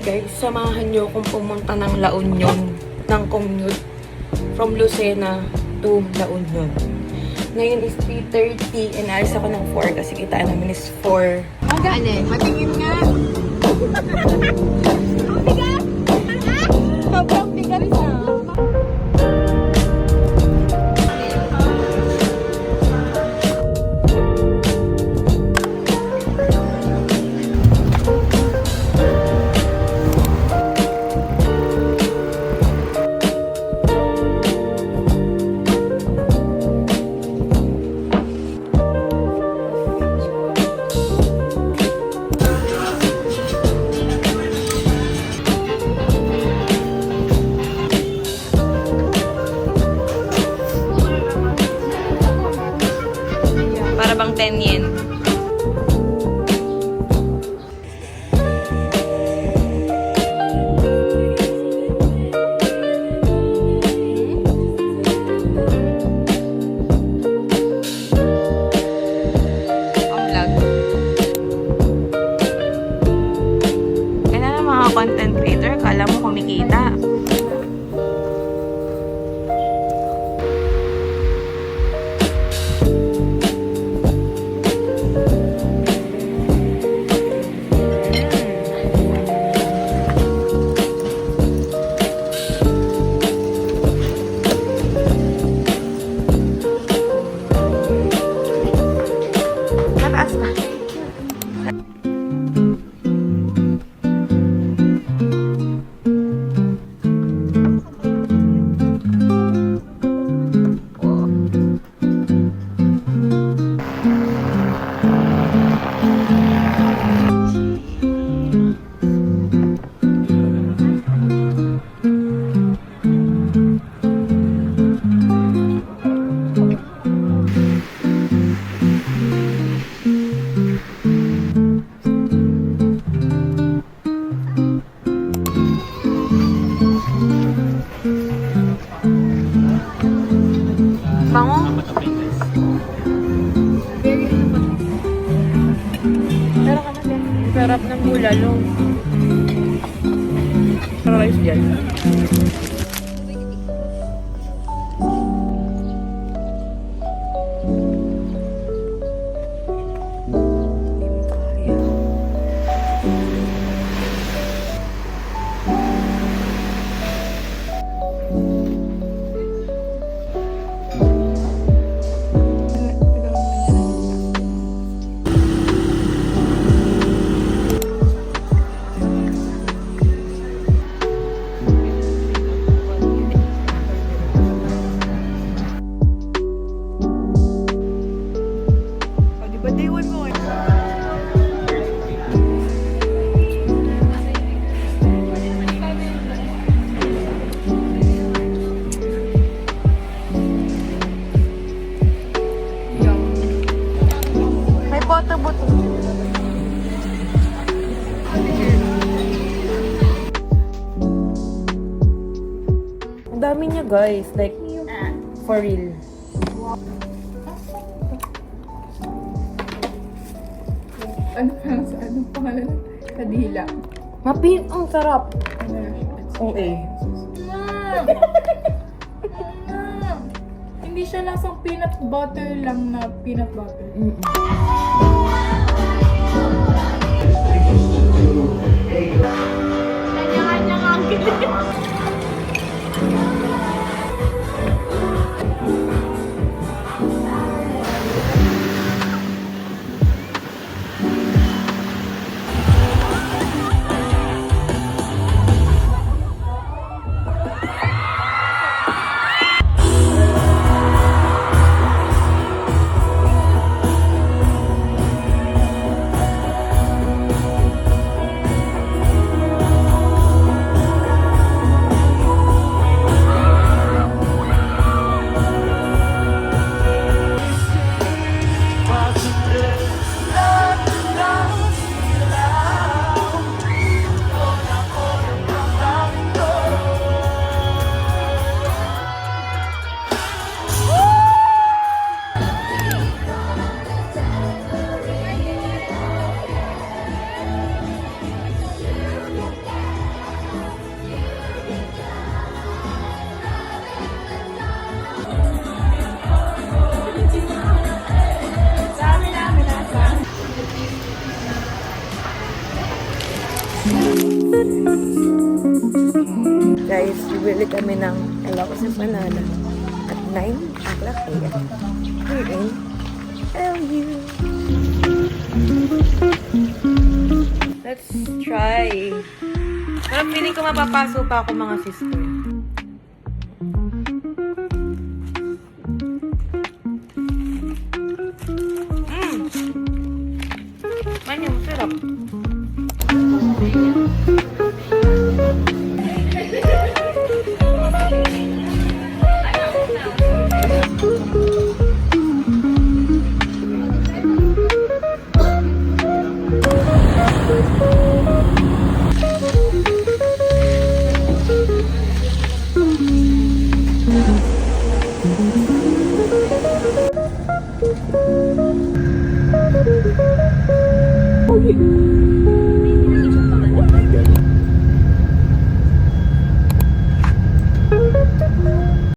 Guys, samahan nyo kung pumunta ng La Union ng commute from Lucena to La Union. Ngayon is 3:30 and alis ako ng 4 kasi kitaan namin is 4. Ano? Matingin nga. Ang bigat! Sobrang bigat na. Para bang 10 yen. Kailan ang mga content creator, kala mo kumikita. Mataas na. Bango. Pero ka na din. Sarap ng bulalo. Rice dyan. May boto-boto. Ang dami niya guys, like for real. Anong pangalan? Kadila. Mapin, ang sarap. Oo eh. Hindi siya lasang peanut butter lang na peanut butter. Kanya-kanya nga ang kilig. Guys, bibili kami ng Ilocos Banana at 9 o'clock a.m. Here in LU. Let's try. Pero feeling ko mapapaso pa ako mga sister. Yung sarap.